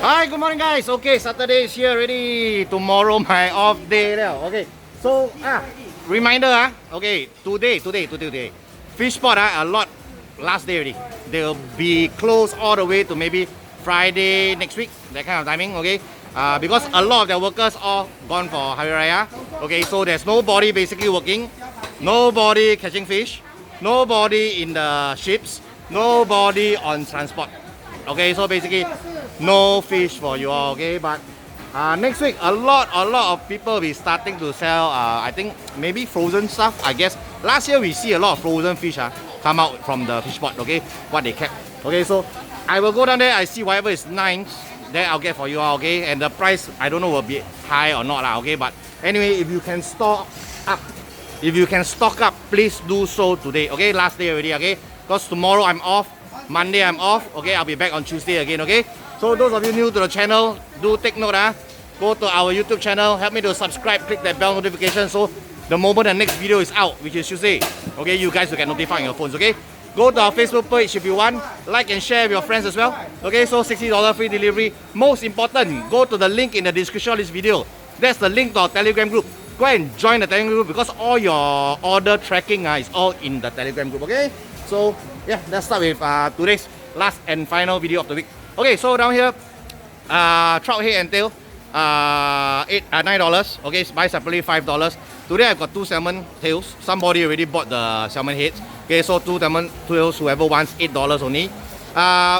Hi, good morning guys. Okay, Saturday is here already. Tomorrow my off day now. Okay. So reminder okay, today. Fish spot a lot last day already. They'll be closed all the way to maybe Friday next week, that kind of timing, okay? Because a lot of their workers all gone for Hari Raya. Okay, so there's nobody basically working, nobody catching fish, nobody in the ships, nobody on transport. Okay, so basically no fish for you all, okay? But next week a lot of people will be starting to sell I think maybe frozen stuff. I guess last year we see a lot of frozen fish come out from the fish pot, okay, what they kept. Okay, so I will go down there, I see whatever is nice, then I'll get for you all, okay? And the price I don't know will be high or not, okay? But anyway, if you can stock up, please do so today, okay? Last day already, okay? Because tomorrow I'm off, Monday I'm off, okay? I'll be back on Tuesday again, okay? So those of you new to the channel, do take note, go to our YouTube channel, help me to subscribe, click that bell notification so the moment the next video is out, which is Tuesday, okay, you guys will get notified on your phones, okay? Go to our Facebook page if you want, like and share with your friends as well, okay? So $60 free delivery. Most important, go to the link in the description of this video. That's the link to our Telegram group. Go and join the Telegram group because all your order tracking is all in the Telegram group, okay? So yeah, let's start with today's last and final video of the week. Okay, so down here, trout head and tail, $9. Okay, buy separately $5. Today I've got 2 salmon tails. Somebody already bought the salmon heads. Okay, so 2 salmon tails, whoever wants, $8 only.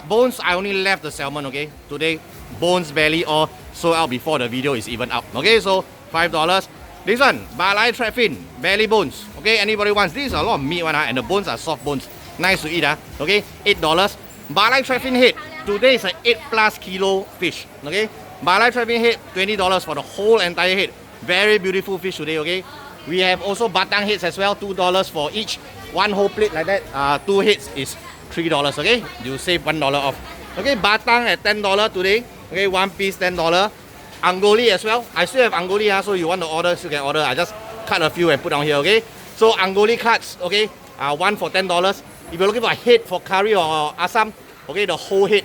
Bones, I only left the salmon, okay? Today, bones belly all sold out before the video is even up. Okay, so $5. This one, Balai Trap Fin, belly bones. Okay, anybody wants? This is a lot of meat one, and the bones are soft bones. Nice to eat, okay? $8. Balai Trap Fin head, today is an 8+ kilo fish, okay? Balai Trap Fin head, $20 for the whole entire head. Very beautiful fish today, okay? We have also batang heads as well, $2 for each. One whole plate like that, 2 heads is $3, okay? You save $1 off. Okay, batang at $10 today. Okay, 1 piece $10. Angoli as well. I still have Angoli, so you want to order, you can order. I just cut a few and put down here, okay? So Angoli cuts, okay, 1 for $10. If you're looking for a head for curry or asam, okay, the whole head,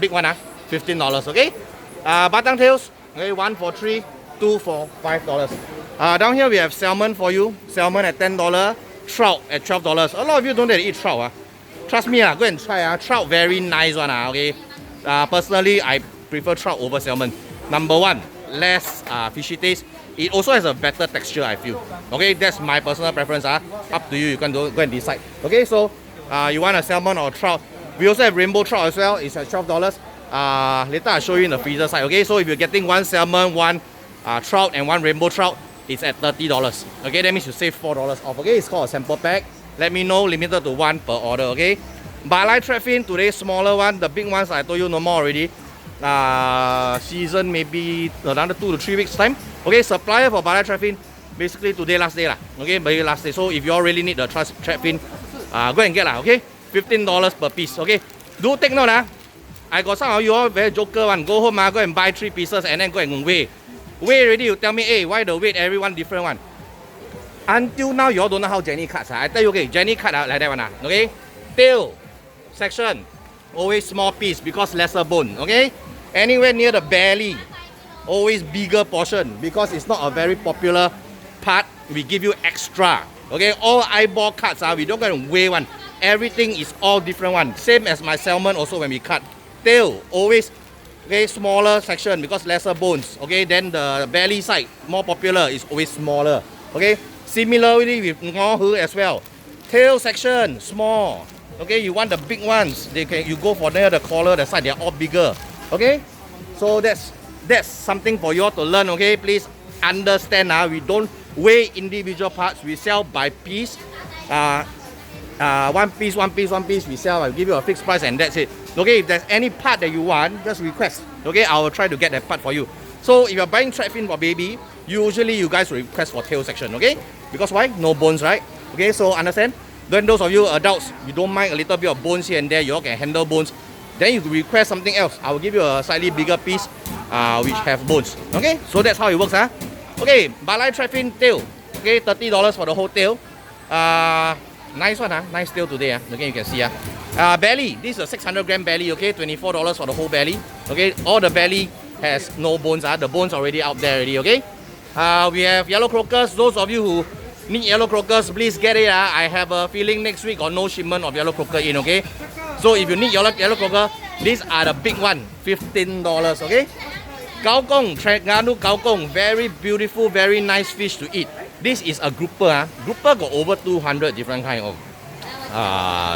big one, $15, okay? Batang tails, okay, 1 for $3, 2 for $5. Down here we have salmon for you. Salmon at $10, trout at $12. A lot of you don't dare to eat trout. Trust me, go and try. Trout very nice one, okay? Personally, I prefer trout over salmon. Number one, less fishy taste. It also has a better texture, I feel. Okay, that's my personal preference. Up to you, you can go and decide. Okay, so you want a salmon or trout. We also have rainbow trout as well. It's at $12. Later I'll show you in the freezer side. Okay, so if you're getting 1 salmon, 1 trout and 1 rainbow trout, it's at $30. Okay, that means you save $4 off. Okay, it's called a sample pack. Let me know, limited to 1 per order. Okay, Balai Trap Fin, today's smaller one. The big ones I told you no more already. Season maybe another 2 to 3 weeks time. Okay, supplier for Balai Trap Fin, basically today last day okay, very last day. So if you all really need the trap fin, go and get okay, $15 per piece. Okay, do take note I got some of you all very joker one. Go home go and buy 3 pieces and then go and weigh already. You tell me, hey, why the weight everyone different one? Until now you all don't know how Jenny cuts. I tell you, okay, Jenny cut like that one okay. Tail section, always small piece because lesser bone. Okay, anywhere near the belly, always bigger portion because it's not a very popular part. We give you extra. Okay, all eyeball cuts we don't go and weigh one. Everything is all different one. Same as my salmon also when we cut. Tail always okay, smaller section because lesser bones. Okay, then the belly side more popular is always smaller. Okay, similarly with ngohu as well. Tail section small. Okay, you want the big ones, you go for near the collar, the side, they're all bigger. Okay, so that's something for you all to learn. Okay, please understand we don't weigh individual parts, we sell by piece. One piece we sell. I'll give you a fixed price and that's it. Okay, if there's any part that you want, just request. Okay, I will try to get that part for you. So if you're buying trap fin for baby, usually you guys will request for tail section. Okay, because why? No bones, right? Okay, so understand. Then those of you adults, you don't mind a little bit of bones here and there, you all can handle bones. Then you request something else. I will give you a slightly bigger piece which have bones. Okay, so that's how it works. Okay, Balai Trap Fin tail. Okay, $30 for the whole tail. Nice one, nice tail today. Okay, you can see. Belly, this is a 600 gram belly, okay? $24 for the whole belly. Okay, all the belly has no bones. The bones already out there already, okay? We have yellow crocus. Those of you who need yellow crocus, please get it. I have a feeling next week or no shipment of yellow crocus in, okay? So if you need yellow crocus, these are the big one, $15, okay? Gaokong, Terengganu Gaokong, very beautiful, very nice fish to eat. This is a grouper. Grouper got over 200 different kind of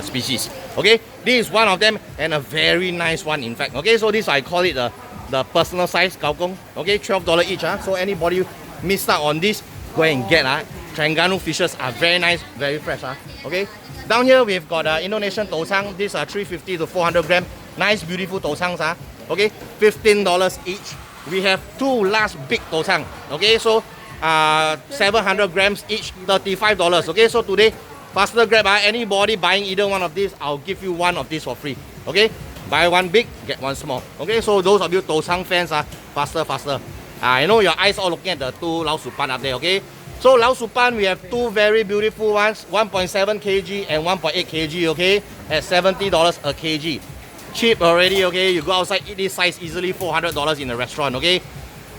species. Okay, this is one of them and a very nice one in fact. Okay, so this I call it the personal size Gaokong. Okay, $12 each. So anybody missed out on this, go and get. Terengganu fishes are very nice, very fresh. Okay, down here we've got Indonesian Tosang. These are 350 to 400 gram. Nice, beautiful Tosangs. Okay, $15 each. We have two last big Tosang. Okay, so 700 grams each, $35. Okay, so today, faster grab. Anybody buying either one of these, I'll give you one of these for free. Okay, buy one big, get one small. Okay, so those of you Tosang fans, faster. I know your eyes all looking at the two Lao Su Pan up there. Okay, so Lao Su Pan, we have two very beautiful ones, 1.7 kg and 1.8 kg. Okay, at $70 a kg. Cheap already. Okay, you go outside, eat this size easily, $400 in a restaurant. Okay,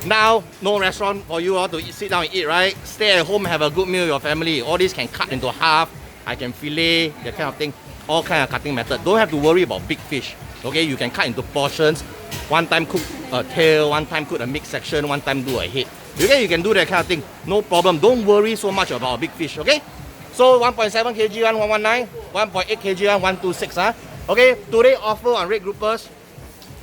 now no restaurant for you all to sit down and eat, right? Stay at home, have a good meal with your family. All this can cut into half. I can fillet, that kind of thing. All kind of cutting method. Don't have to worry about big fish. Okay, you can cut into portions. One time cook a tail, one time cook a mixed section, one time do a head. Okay, you can do that kind of thing. No problem. Don't worry so much about big fish. Okay, so 1.7 kg one 119, 1.8 kg one 126. Okay, today offer on red groupers.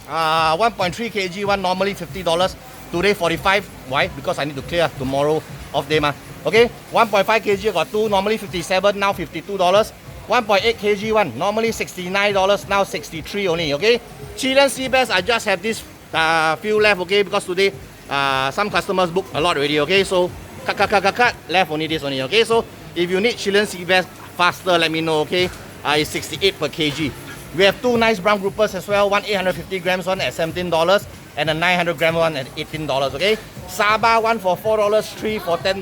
1.3 kg one normally $50. Today 45. Why? Because I need to clear tomorrow off day. Okay, 1.5 kg got two, normally 57, now $52. 1.8 kg one, normally $69, now 63 only. Okay, Chilean sea bass, I just have this few left. Okay, because today some customers book a lot already. Okay, so cut, left only this only. Okay, so if you need Chilean sea bass faster, let me know. Okay, it's 68 per kg. We have two nice brown groupers as well, one 850 grams one at $17 and a 900 gram one at $18. Okay, Saba one for $4, three for $10.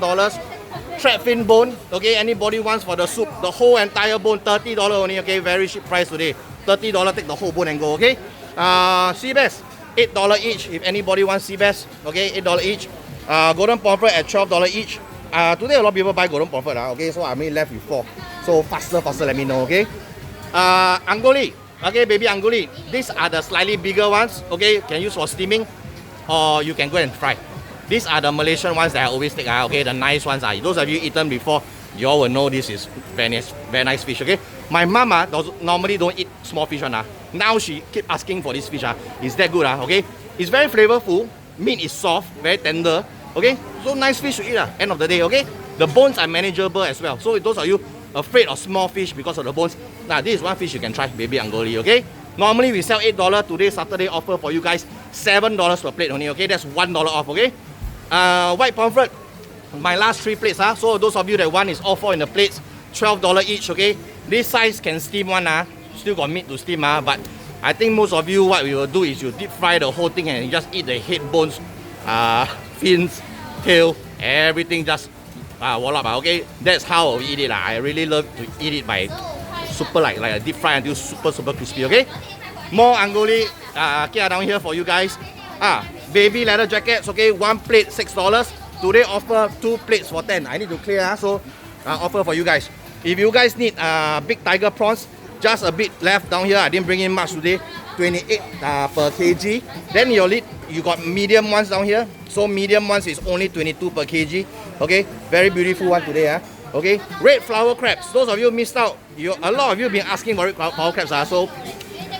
Trap fin bone. Okay, anybody wants for the soup, the whole entire bone, $30 only. Okay, very cheap price today. $30, take the whole bone and go. Okay, sea bass $8 each. If anybody wants sea bass, okay, $8 each. Golden pomfret at $12 each. Today a lot of people buy golden pomfret. Okay, so I may left with 4. So faster, let me know. Okay. Angoli, okay, baby angoli. These are the slightly bigger ones. Okay, can use for steaming, or you can go and fry. These are the Malaysian ones that I always take. Okay, the nice ones. Those of you eaten before, you all will know this is very nice fish. Okay, my mama normally don't eat small fish one. Now she keep asking for this fish. Is that good? Okay, it's very flavorful. Meat is soft, very tender. Okay, so nice fish to eat. End of the day. Okay, the bones are manageable as well. So those of you afraid of small fish because of the bones, now this is one fish you can try, baby angoli. Okay, normally we sell $8. Today Saturday offer for you guys $7 per plate only. Okay, that's $1 off. Okay, white pomfret, my last 3 plates. So those of you that want is all 4 in the plates, $12 each. Okay, this size can steam one. Still got meat to steam. But I think most of you, what we will do is you deep fry the whole thing and you just eat the head, bones, fins, tail, everything just wall up. Okay, that's how we eat it. I really love to eat it by super like a deep fry until super crispy. Okay, more angoli down here for you guys. Baby leather jackets. Okay, 1 plate $6. Today offer 2 plates for 10. I need to clear, so offer for you guys. If you guys need big tiger prawns, just a bit left down here. I didn't bring in much today. 28 per kg. Then you got medium ones down here. So medium ones is only 22 per kg. Okay, very beautiful one today. Okay, red flower crabs. Those of you missed out. A lot of you been asking for red flower crabs. So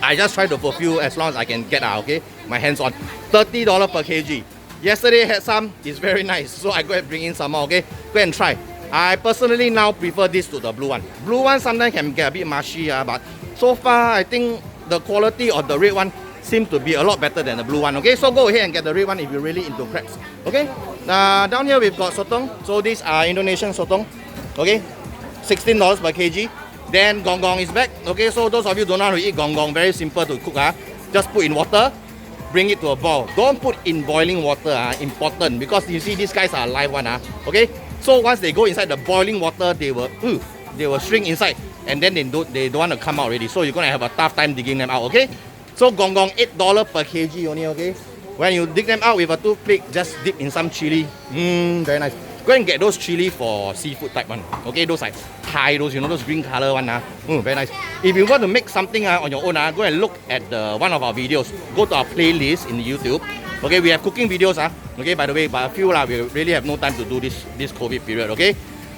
I just try to fulfill as long as I can get. Okay, my hands on. $30 per kg. Yesterday had some. It's very nice. So I go and bring in some more. Okay, go and try. I personally now prefer this to the blue one. Blue one sometimes can get a bit mushy. But so far I think the quality of the red one seems to be a lot better than the blue one. Okay, so go ahead and get the red one if you're really into crabs. Okay, down here we've got sotong. So these are Indonesian sotong. Okay, $16 per kg. Then gong gong is back. Okay, so those of you don't know how to eat gong gong, very simple to cook. Just put in water, bring it to a boil. Don't put in boiling water. Important, because you see these guys are live one. Okay, so once they go inside the boiling water, they they will shrink inside, and then they don't want to come out already. So you're gonna have a tough time digging them out, okay? So gong gong $8 per kg only, okay? When you dig them out with a toothpick, just dip in some chili. Very nice. Go and get those chili for seafood type one. Okay, those like Thai, those those green color one. Very nice. If you want to make something on your own, go and look at one of our videos. Go to our playlist in YouTube. Okay, we have cooking videos. Okay, by the way, but I feel we really have no time to do this COVID period. Okay,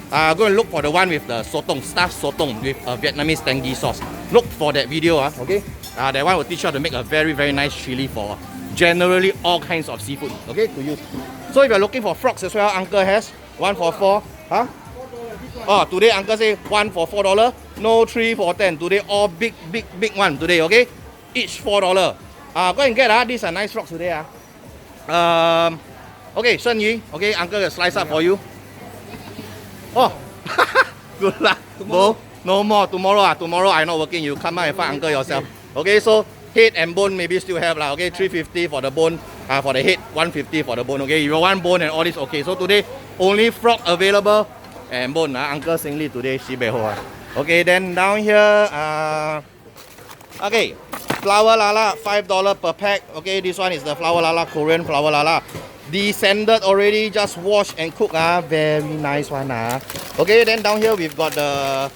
go and look for the one with the sotong, stuffed sotong with a Vietnamese tangy sauce. Look for that video. Okay, that one will teach you how to make a very nice chili for generally all kinds of seafood. Okay, to use. So if you're looking for frogs as well, Uncle has 1 for 4. Huh? Oh, today Uncle say 1 for $4. No, 3 for 10. Today all big one today. Okay, each $4. Go and get these are nice frogs today. Okay, Shen Yu. Okay, Uncle will slice up for you. Oh, good luck. No more. Tomorrow I'm not working. You come out and find Uncle yourself. Okay, so head and bone maybe still have okay, 350 for the bone. For the head, 150 for the bone. Okay, you want bone and all this. Okay, so today only frog available and bone. Uncle Singly today, Shibeho. Okay, then down here, okay, flour lala, $5 per pack. Okay, this one is the flour lala, Korean flour lala. Descended already, just wash and cook. Very nice one. Okay, then down here we've got the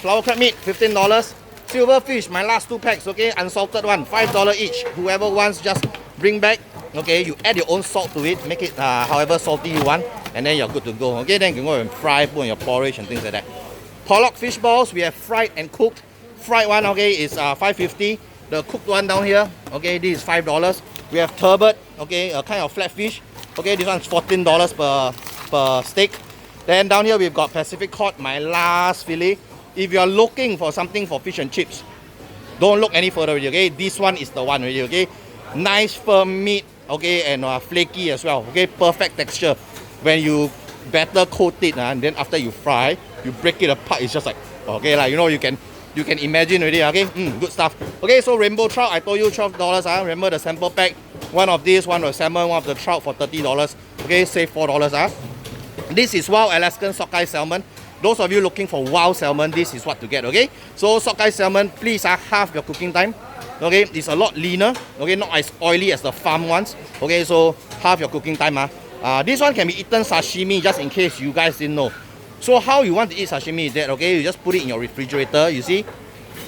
flour crab meat, $15. Silverfish, my last 2 packs. Okay, unsalted one, $5 each. Whoever wants, just bring back. Okay, you add your own salt to it, make it however salty you want, and then you're good to go. Okay, then you can go and fry, put in your porridge and things like that. Pollock fish balls, we have fried and cooked. Fried one, okay, is $5.50. The cooked one down here, okay, this is $5. We have turbot, okay, a kind of flat fish. Okay, this one's $14 per steak. Then down here we've got Pacific cod, my last fillet. If you're looking for something for fish and chips, don't look any further already, okay? This one is the one already, okay? Nice firm meat, okay, and flaky as well, okay? Perfect texture. When you batter coat it, and then after you fry, you break it apart, it's just like, okay, like, you can imagine already, okay? Good stuff. Okay, so rainbow trout, I told you $12. Remember the sample pack? One of these, one of the salmon, one of the trout for $30. Okay, save $4. This is wild Alaskan sockeye salmon. Those of you looking for wild salmon, this is what to get, okay? So sockeye salmon, please half your cooking time. Okay, it's a lot leaner, okay, not as oily as the farm ones. Okay, so half your cooking time. This one can be eaten sashimi, just in case you guys didn't know. So how you want to eat sashimi is that, okay, you just put it in your refrigerator, you see?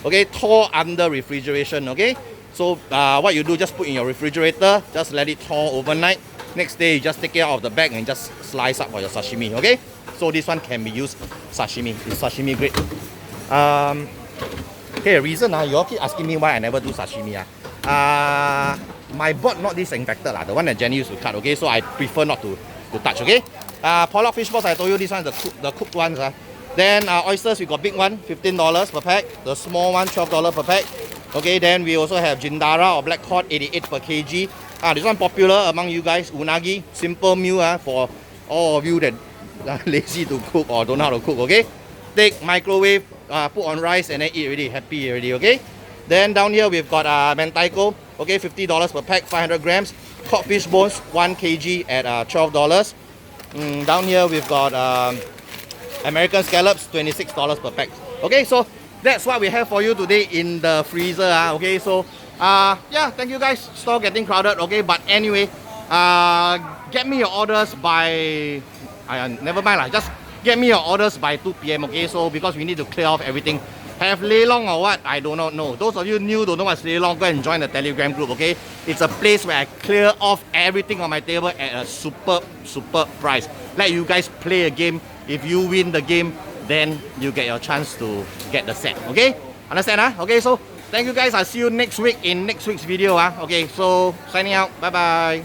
Okay, thaw under refrigeration, okay? So what you do, just put in your refrigerator, just let it thaw overnight. Next day, you just take it out of the bag and just slice up for your sashimi, okay? So this one can be used sashimi. It's sashimi grade. Okay, reason you all keep asking me why I never do sashimi. My board not disinfected the one that Jenny used to cut. Okay, so I prefer not to touch. Okay. Pollock fish balls, I told you this one is the cooked ones. Then oysters, we got big one, $15 per pack. The small one, $12 per pack. Okay, then we also have jindara or black cod, 88 per kg. This one popular among you guys. Unagi, simple meal for all of you that lazy to cook or don't know how to cook. Okay, take microwave, put on rice and then eat already. Happy already. Okay. Then down here we've got mentaiko. Okay, $50 per pack, 500 grams. Codfish bones, 1 kg at $12. Down here we've got American scallops, $26 per pack. Okay, so that's what we have for you today in the freezer. Okay, so yeah, thank you guys. Store getting crowded. Okay, but anyway, get me your orders by never mind, just get me your orders by 2 p.m. Okay, so because we need to clear off everything. Have Leilong or what? I do not know. Those of you new don't know what's Leilong, go and join the Telegram group, okay? It's a place where I clear off everything on my table at a super price. Let you guys play a game. If you win the game, then you get your chance to get the set, okay? Understand? Okay, so thank you guys. I'll see you next week in next week's video. Okay, so signing out. Bye-bye.